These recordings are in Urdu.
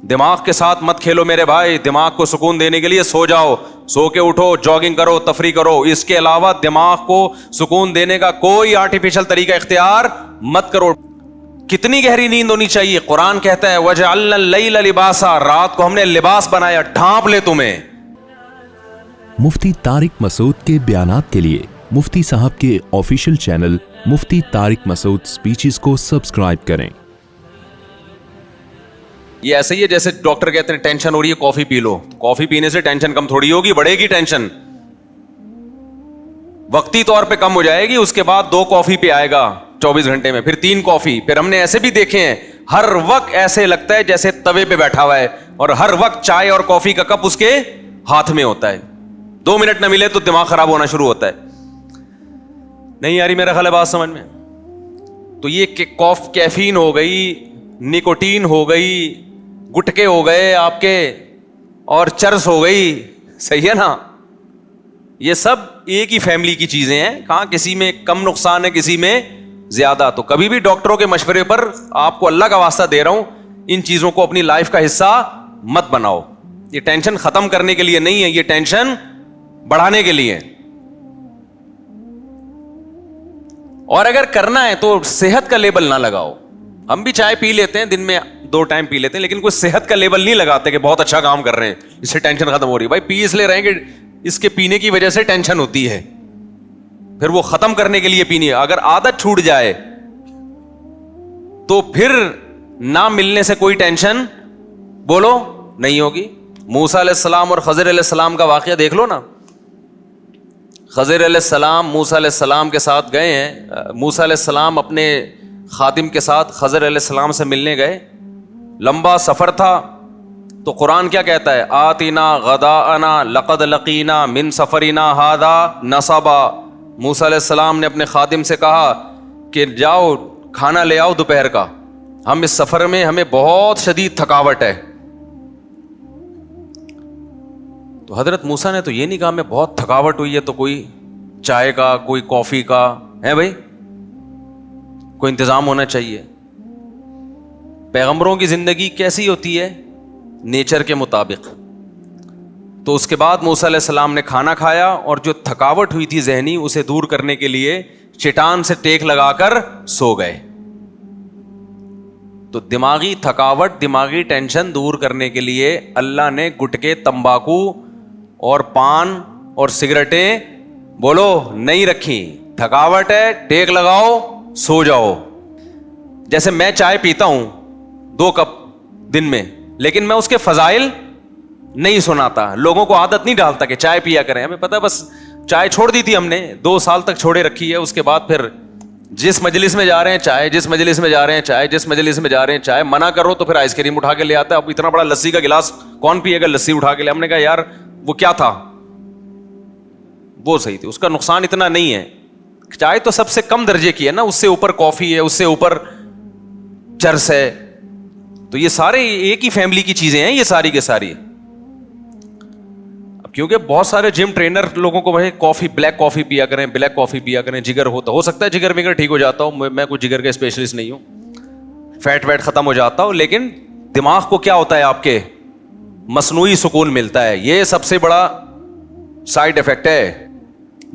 دماغ کے ساتھ مت کھیلو میرے بھائی. دماغ کو سکون دینے کے لیے سو جاؤ, سو کے اٹھو, جاگنگ کرو, تفریح کرو. اس کے علاوہ دماغ کو سکون دینے کا کوئی آرٹیفیشل طریقہ اختیار مت کرو. کتنی گہری نیند ہونی چاہیے؟ قرآن کہتا ہے وَجَعَلْنَا اللَّيْلَ لِبَاسًا, رات کو ہم نے لباس بنایا, ڈھانپ لے تمہیں. مفتی طارق مسعود کے بیانات کے لیے مفتی صاحب کے آفیشیل چینل مفتی طارق مسعود سپیچز کو سبسکرائب کریں. یہ ایسے ہی ہے جیسے ڈاکٹر کہتے ہیں ٹینشن ہو رہی ہے کافی پی لو. کافی پینے سے ٹینشن کم تھوڑی ہوگی, بڑھے گی ٹینشن. وقتی طور پہ کم ہو جائے گی, اس کے بعد 2 کافی پہ آئے گا 24 گھنٹے میں, پھر 3 کافی. پھر ہم نے ایسے بھی دیکھے ہیں ہر وقت ایسے لگتا ہے جیسے توے پہ بیٹھا ہوا ہے, اور ہر وقت چائے اور کافی کا کپ اس کے ہاتھ میں ہوتا ہے. 2 منٹ نہ ملے تو دماغ خراب ہونا شروع ہوتا ہے. نہیں آ رہی میرا خیال ہے بات سمجھ میں؟ تو یہ کیفین ہو گئی, نکوٹین ہو گئی, گٹکے ہو گئے آپ کے, اور چرس ہو گئی, صحیح ہے نا؟ یہ سب ایک ہی فیملی کی چیزیں ہیں. کہاں کسی میں کم نقصان ہے, کسی میں زیادہ. تو کبھی بھی ڈاکٹروں کے مشورے پر, آپ کو اللہ کا واسطہ دے رہا ہوں, ان چیزوں کو اپنی لائف کا حصہ مت بناؤ. یہ ٹینشن ختم کرنے کے لیے نہیں ہے, یہ ٹینشن بڑھانے کے لیے. اور اگر کرنا ہے تو صحت کا لیبل نہ لگاؤ. ہم بھی چائے پی لیتے ہیں, دن میں 2 ٹائم پی لیتے ہیں, لیکن کوئی صحت کا لیبل نہیں لگاتے کہ بہت اچھا کام کر رہے ہیں, اس سے ٹینشن ختم ہو رہی ہے. بھائی پی اس لیے رہے ہیں کہ اس کے پینے کی وجہ سے ٹینشن ہوتی ہے, پھر وہ ختم کرنے کے لیے پینی ہے. اگر عادت چھوٹ جائے تو پھر نہ ملنے سے کوئی ٹینشن بولو نہیں ہوگی. موسیٰ علیہ السلام اور خضر علیہ السلام کا واقعہ دیکھ لو نا. خضر علیہ السلام موسیٰ علیہ السلام کے ساتھ گئے ہیں. موسیٰ علیہ السلام اپنے خادم کے ساتھ خضر علیہ السلام سے ملنے گئے. لمبا سفر تھا, تو قرآن کیا کہتا ہے؟ آتنا غداءنا لقد لقینا من سفرنا ھذا نصبا. موسیٰ علیہ السلام نے اپنے خادم سے کہا کہ جاؤ کھانا لے آؤ دوپہر کا, ہم اس سفر میں ہمیں بہت شدید تھکاوٹ ہے. تو حضرت موسیٰ نے تو یہ نہیں کہا میں بہت تھکاوٹ ہوئی ہے تو کوئی چائے کا, کوئی کافی کا ہے بھائی, کوئی انتظام ہونا چاہیے. پیغمبروں کی زندگی کیسی ہوتی ہے؟ نیچر کے مطابق. تو اس کے بعد موسیٰ علیہ السلام نے کھانا کھایا, اور جو تھکاوٹ ہوئی تھی ذہنی, اسے دور کرنے کے لیے چٹان سے ٹیک لگا کر سو گئے. تو دماغی تھکاوٹ, دماغی ٹینشن دور کرنے کے لیے اللہ نے گٹکے, تمباکو اور پان اور سگریٹیں بولو نہیں رکھی. تھکاوٹ ہے, ٹیک لگاؤ, سو جاؤ. جیسے میں چائے پیتا ہوں 2 کپ دن میں, لیکن میں اس کے فضائل نہیں سناتا, لوگوں کو عادت نہیں ڈالتا کہ چائے پیا کریں. ہمیں پتہ, بس چائے چھوڑ دی تھی ہم نے, 2 سال تک چھوڑے رکھی ہے. اس کے بعد پھر جس مجلس میں جا رہے ہیں چائے, جس مجلس میں جا رہے ہیں چائے, جس مجلس میں جا رہے ہیں چائے. منع کرو تو پھر آئس کریم اٹھا کے لے آتا ہے. اب اتنا بڑا لسی کا گلاس کون پیے گا لسی اٹھا کے لے. ہم نے کہا یار وہ کیا تھا, وہ صحیح تھی, اس کا نقصان اتنا نہیں ہے. چائے تو سب سے کم درجے کی ہے نا, اس سے اوپر کافی ہے, اس سے اوپر چرس ہے. تو یہ سارے ایک ہی فیملی کی چیزیں ہیں یہ ساری کے ساری. اب کیونکہ بہت سارے جم ٹرینر لوگوں کو بھائی کافی, بلیک کافی پیا کریں, بلیک کافی پیا کریں, جگر ہوتا, ہو سکتا ہے جگر وگر ٹھیک ہو جاتا ہوں, میں کوئی جگر کا اسپیشلسٹ نہیں ہوں, فیٹ ویٹ ختم ہو جاتا ہوں, لیکن دماغ کو کیا ہوتا ہے آپ کے مصنوعی سکون ملتا ہے. یہ سب سے بڑا سائڈ افیکٹ ہے.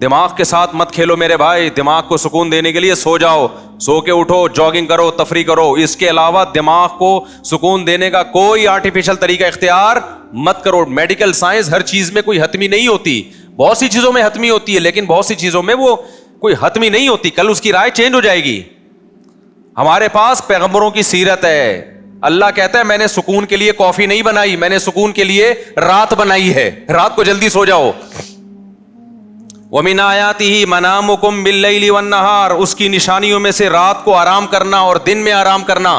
دماغ کے ساتھ مت کھیلو میرے بھائی. دماغ کو سکون دینے کے لیے سو جاؤ, سو کے اٹھو, جاگنگ کرو, تفریح کرو. اس کے علاوہ دماغ کو سکون دینے کا کوئی آرٹیفیشل طریقہ اختیار مت کرو. میڈیکل سائنس ہر چیز میں کوئی حتمی نہیں ہوتی, بہت سی چیزوں میں حتمی ہوتی ہے, لیکن بہت سی چیزوں میں وہ کوئی حتمی نہیں ہوتی. کل اس کی رائے چینج ہو جائے گی. ہمارے پاس پیغمبروں کی سیرت ہے. اللہ کہتا ہے میں نے سکون کے لیے کافی نہیں بنائی, میں نے سکون کے لیے رات بنائی ہے. رات کو جلدی سو جاؤ. وَمِنْ آيَاتِهِ مَنَامُكُمْ بِاللَّيْلِ وَالنَّهَارِ, اس کی نشانیوں میں سے رات کو آرام کرنا اور دن میں آرام کرنا.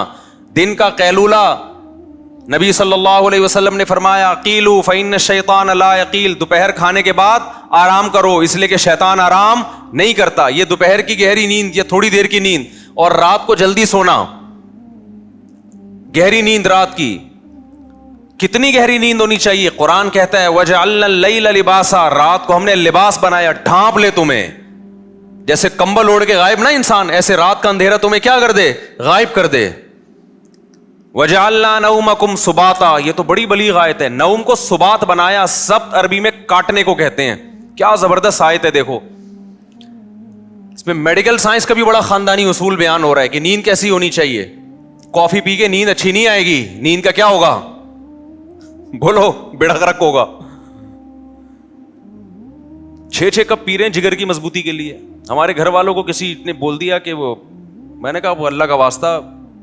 دن کا قیلولہ, نبی صلی اللہ علیہ وسلم نے فرمایا قیلوا فإن الشیطان لا یقیل, دوپہر کھانے کے بعد آرام کرو, اس لیے کہ شیطان آرام نہیں کرتا. یہ دوپہر کی گہری نیند, یہ تھوڑی دیر کی نیند, اور رات کو جلدی سونا, گہری نیند رات کی. کتنی گہری نیند ہونی چاہیے؟ قرآن کہتا ہے وَجَعَلْنَا اللَّيْلَ لِبَاسًا, رات کو ہم نے لباس بنایا, ڈھانپ لے تمہیں. جیسے کمبل اوڑھ کے غائب نہ انسان, ایسے رات کا اندھیرا تمہیں کیا کر دے, غائب کر دے. وجعلنا نومکم سباتا, یہ تو بڑی بلیغ آیت ہے. نوم کو سبات بنایا, سبت عربی میں کاٹنے کو کہتے ہیں. کیا زبردست آیت ہے, دیکھو اس میں میڈیکل سائنس کا بھی بڑا خاندانی اصول بیان ہو رہا ہے کہ نیند کیسی ہونی چاہیے. کافی پی کے نیند اچھی نہیں آئے گی, نیند کا کیا ہوگا, بولو, بیڑا غرق ہوگا. 6 کپ پی رہے ہیں جگر کی مضبوطی کے لیے. ہمارے گھر والوں کو کسی نے بول دیا کہ وہ, میں نے کہا وہ اللہ کا واسطہ,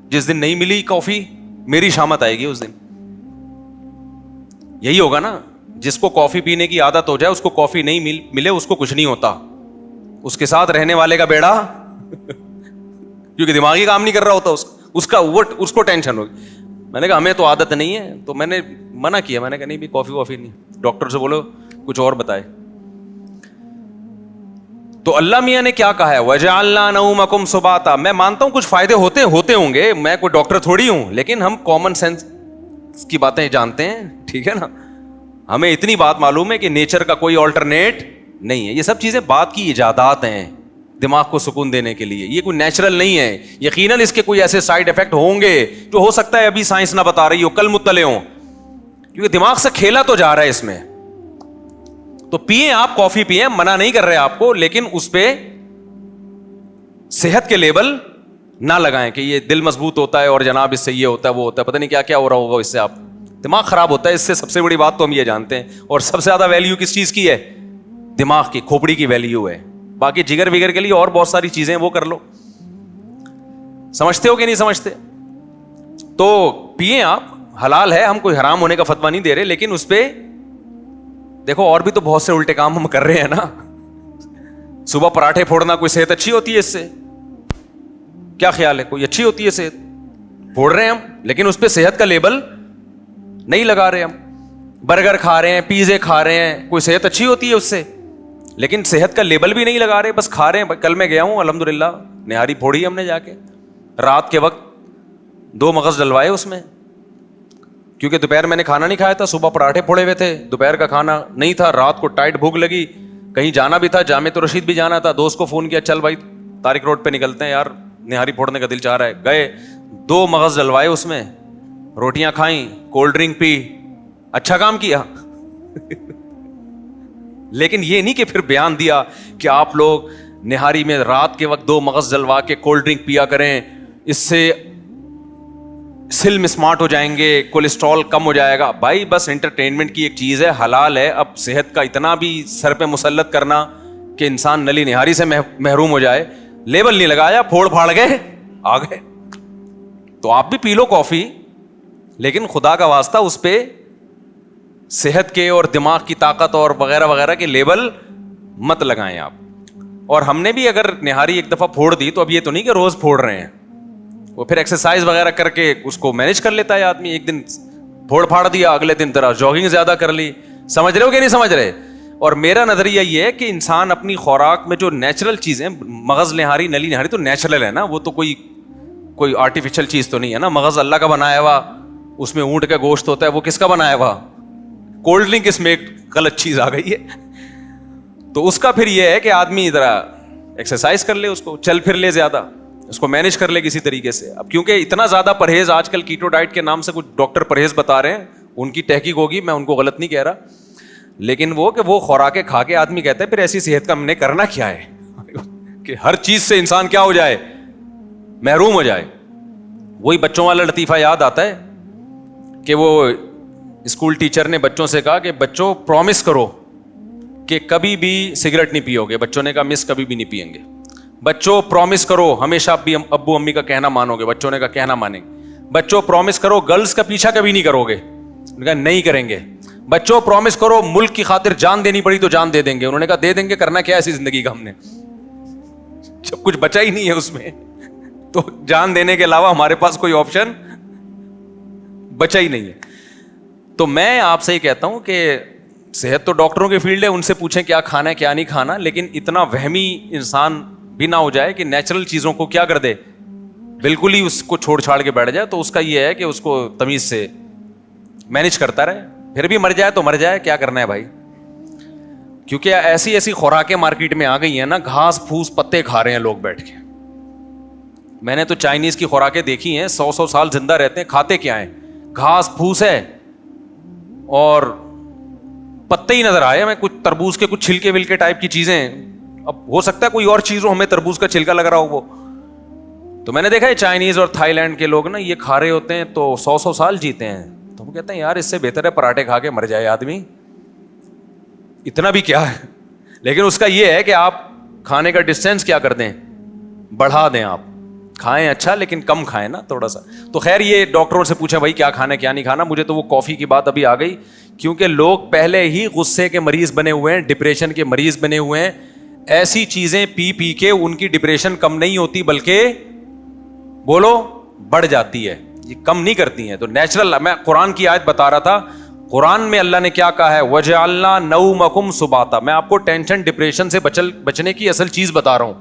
جس دن نہیں ملی کافی میری شامت آئے گی اس دن. یہی ہوگا نا, جس کو کافی پینے کی عادت ہو جائے اس کو کافی نہیں ملے اس کو کچھ نہیں ہوتا, اس کے ساتھ رہنے والے کا بیڑا کیونکہ دماغی کام نہیں کر رہا ہوتا اس کو ٹینشن ہوگی. میں نے کہا ہمیں تو عادت نہیں ہے, تو میں نے منع کیا, میں نے کہا نہیں بھی کافی نہیں, ڈاکٹر سے بولو کچھ اور بتائے. تو اللہ میاں نے کیا کہا ہے, وجعلنا نومکم سباتا. میں مانتا ہوں کچھ فائدے ہوتے ہوں گے, میں کوئی ڈاکٹر تھوڑی ہوں, لیکن ہم کامن سینس کی باتیں جانتے ہیں, ٹھیک ہے نا. ہمیں اتنی بات معلوم ہے کہ نیچر کا کوئی آلٹرنیٹ نہیں ہے. یہ سب چیزیں بات کی ایجادات ہیں دماغ کو سکون دینے کے لیے, یہ کوئی نیچرل نہیں ہے. یقیناً اس کے کوئی ایسے سائڈ افیکٹ ہوں گے جو ہو سکتا ہے ابھی سائنس نہ بتا رہی ہو, کل مطلع ہوں, کیونکہ دماغ سے کھیلا تو جا رہا ہے اس میں. تو پیئیں آپ, کافی پیئیں, منع نہیں کر رہے آپ کو, لیکن اس پہ صحت کے لیبل نہ لگائیں کہ یہ دل مضبوط ہوتا ہے اور جناب اس سے یہ ہوتا ہے وہ ہوتا ہے, پتہ نہیں کیا کیا ہو رہا ہوگا اس سے, آپ دماغ خراب ہوتا ہے اس سے. سب سے بڑی بات تو ہم یہ جانتے ہیں, اور سب سے زیادہ ویلیو کس چیز کی ہے, دماغ کی, کھوپڑی کی ویلیو ہے. باقی جگر وگر کے لیے اور بہت ساری چیزیں وہ کر لو. سمجھتے ہو کہ نہیں سمجھتے؟ تو پیئیں آپ, حلال ہے, ہم کوئی حرام ہونے کا فتویٰ نہیں دے رہے, لیکن اس پہ دیکھو اور بھی تو بہت سے الٹے کام ہم کر رہے ہیں نا. صبح پراٹھے پھوڑنا, کوئی صحت اچھی ہوتی ہے اس سے؟ کیا خیال ہے, کوئی اچھی ہوتی ہے صحت؟ پھوڑ رہے ہیں ہم, لیکن اس پہ صحت کا لیبل نہیں لگا رہے. ہم برگر کھا رہے ہیں, پیزے کھا رہے ہیں, کوئی صحت اچھی ہوتی ہے اس سے؟ لیکن صحت کا لیبل بھی نہیں لگا رہے, بس کھا رہے ہیں. کل میں گیا ہوں الحمدللہ, نہاری پھوڑی ہم نے جا کے, رات کے وقت 2 مغز ڈلوائے اس میں, کیونکہ دوپہر میں نے کھانا نہیں کھایا تھا, صبح پراٹھے پھوڑے ہوئے تھے, دوپہر کا کھانا نہیں تھا, رات کو ٹائٹ بھوک لگی, کہیں جانا بھی تھا, جامع رشید بھی جانا تھا. دوست کو فون کیا, چل بھائی طارق روڈ پہ نکلتے ہیں یار, نہاری پھوڑنے کا دل چاہ رہا ہے. گئے, 2 مغز ڈلوائے اس میں, روٹیاں کھائیں, کولڈ ڈرنک پی, اچھا کام کیا. لیکن یہ نہیں کہ پھر بیان دیا کہ آپ لوگ نہاری میں رات کے وقت 2 مغز جلوا کے کولڈ ڈرنک پیا کریں, اس سے سلم اسمارٹ ہو جائیں گے, کولیسٹرول کم ہو جائے گا. بھائی بس انٹرٹینمنٹ کی ایک چیز ہے, حلال ہے. اب صحت کا اتنا بھی سر پہ مسلط کرنا کہ انسان نلی نہاری سے محروم ہو جائے, لیبل نہیں لگایا, پھوڑ پھاڑ گئے آ گئے. تو آپ بھی پی لو کافی, لیکن خدا کا واسطہ اس پہ صحت کے اور دماغ کی طاقت اور وغیرہ وغیرہ کے لیبل مت لگائیں آپ. اور ہم نے بھی اگر نہاری ایک دفعہ پھوڑ دی تو اب یہ تو نہیں کہ روز پھوڑ رہے ہیں, وہ پھر ایکسرسائز وغیرہ کر کے اس کو مینج کر لیتا ہے آدمی. ایک دن پھوڑ پھاڑ دیا, اگلے دن طرح جاگنگ زیادہ کر لی. سمجھ رہے ہو کہ نہیں سمجھ رہے؟ اور میرا نظریہ یہ ہے کہ انسان اپنی خوراک میں جو نیچرل چیزیں, مغز نہاری, نلی نہاری تو نیچرل ہے نا, وہ تو کوئی آرٹیفیشل چیز تو نہیں ہے نا. مغز اللہ کا بنایا ہوا, اس میں اونٹ کا گوشت ہوتا ہے, وہ کس کا بنایا ہوا؟ کولڈ ڈرنک اس میں ایک غلط چیز آ گئی ہے. تو اس کا پھر یہ ہے کہ آدمی ذرا ایکسرسائز کر لے, اس کو چل پھر لے زیادہ, اس کو مینج کر لے کسی طریقے سے. اب کیونکہ اتنا زیادہ پرہیز آج کل کیٹو ڈائٹ کے نام سے کچھ ڈاکٹر پرہیز بتا رہے ہیں, ان کی تحقیق ہوگی, میں ان کو غلط نہیں کہہ رہا, لیکن وہ کہ وہ خوراکیں کھا کے آدمی کہتا ہے پھر ایسی صحت کا ہم نے کرنا کیا ہے کہ ہر چیز سے انسان کیا ہو جائے, محروم ہو جائے. وہی بچوں والا لطیفہ یاد آتا ہے کہ وہ اسکول ٹیچر نے بچوں سے کہا کہ بچوں پرومس کرو کہ کبھی بھی سگریٹ نہیں پیو گے. بچوں نے کہا مس کبھی بھی نہیں پئیں گے. بچوں پرومس کرو ہمیشہ ابو امی کا کہنا مانو گے. بچوں نے کہا کہنا مانیں گے. بچوں پرومس کرو گرلز کا پیچھا کبھی نہیں کرو گے. انہوں نے کہا نہیں کریں گے. بچوں پرومس کرو ملک کی خاطر جان دینی پڑی تو جان دے دیں گے. انہوں نے کہا دے دیں گے, کرنا کیا ایسی زندگی کا ہم نے, جب کچھ بچا ہی نہیں ہے اس میں, تو جان دینے کے علاوہ ہمارے پاس کوئی آپشن بچا ہی نہیں ہے. تو میں آپ سے یہ کہتا ہوں کہ صحت تو ڈاکٹروں کی فیلڈ ہے, ان سے پوچھیں کیا کھانا ہے کیا نہیں کھانا, لیکن اتنا وہمی انسان بھی نہ ہو جائے کہ نیچرل چیزوں کو کیا کر دے, بالکل ہی اس کو چھوڑ چھاڑ کے بیٹھ جائے. تو اس کا یہ ہے کہ اس کو تمیز سے مینج کرتا رہے, پھر بھی مر جائے تو مر جائے, کیا کرنا ہے بھائی. کیونکہ ایسی خوراکیں مارکیٹ میں آ گئی ہیں نا, گھاس پھوس پتے کھا رہے ہیں لوگ بیٹھ کے, میں نے تو چائنیز کی خوراکیں دیکھی ہیں, 100 سال زندہ رہتے ہیں, کھاتے کیا ہیں, گھاس پھوس ہے اور پتے ہی نظر آئے ہمیں, کچھ تربوز کے کچھ چھلکے ولکے ٹائپ کی چیزیں. اب ہو سکتا ہے کوئی اور چیز ہو, ہمیں تربوز کا چھلکا لگ رہا ہو وہ. تو میں نے دیکھا ہے چائنیز اور تھائی لینڈ کے لوگ نا یہ کھا رہے ہوتے ہیں تو 100 سال جیتے ہیں. تو وہ کہتے ہیں یار اس سے بہتر ہے پراٹھے کھا کے مر جائے آدمی, اتنا بھی کیا ہے. لیکن اس کا یہ ہے کہ آپ کھانے کا ڈسٹینس کیا کر دیں, بڑھا دیں. آپ کھائیں اچھا لیکن کم کھائیں نا تھوڑا سا. تو خیر یہ ڈاکٹروں سے پوچھیں بھائی کیا کھانا کیا نہیں کھانا. مجھے تو وہ کافی کی بات ابھی آ گئی, کیونکہ لوگ پہلے ہی غصے کے مریض بنے ہوئے ہیں, ڈپریشن کے مریض بنے ہوئے ہیں. ایسی چیزیں پی پی کے ان کی ڈپریشن کم نہیں ہوتی بلکہ بولو بڑھ جاتی ہے, یہ کم نہیں کرتی ہیں. تو نیچرل, میں قرآن کی آیت بتا رہا تھا, قرآن میں اللہ نے کیا کہا ہے, وَجَعَلْنَا نَوْمَكُمْ سُبَاتًا. میں آپ کو ٹینشن ڈپریشن سے بچنے کی اصل چیز بتا رہا ہوں.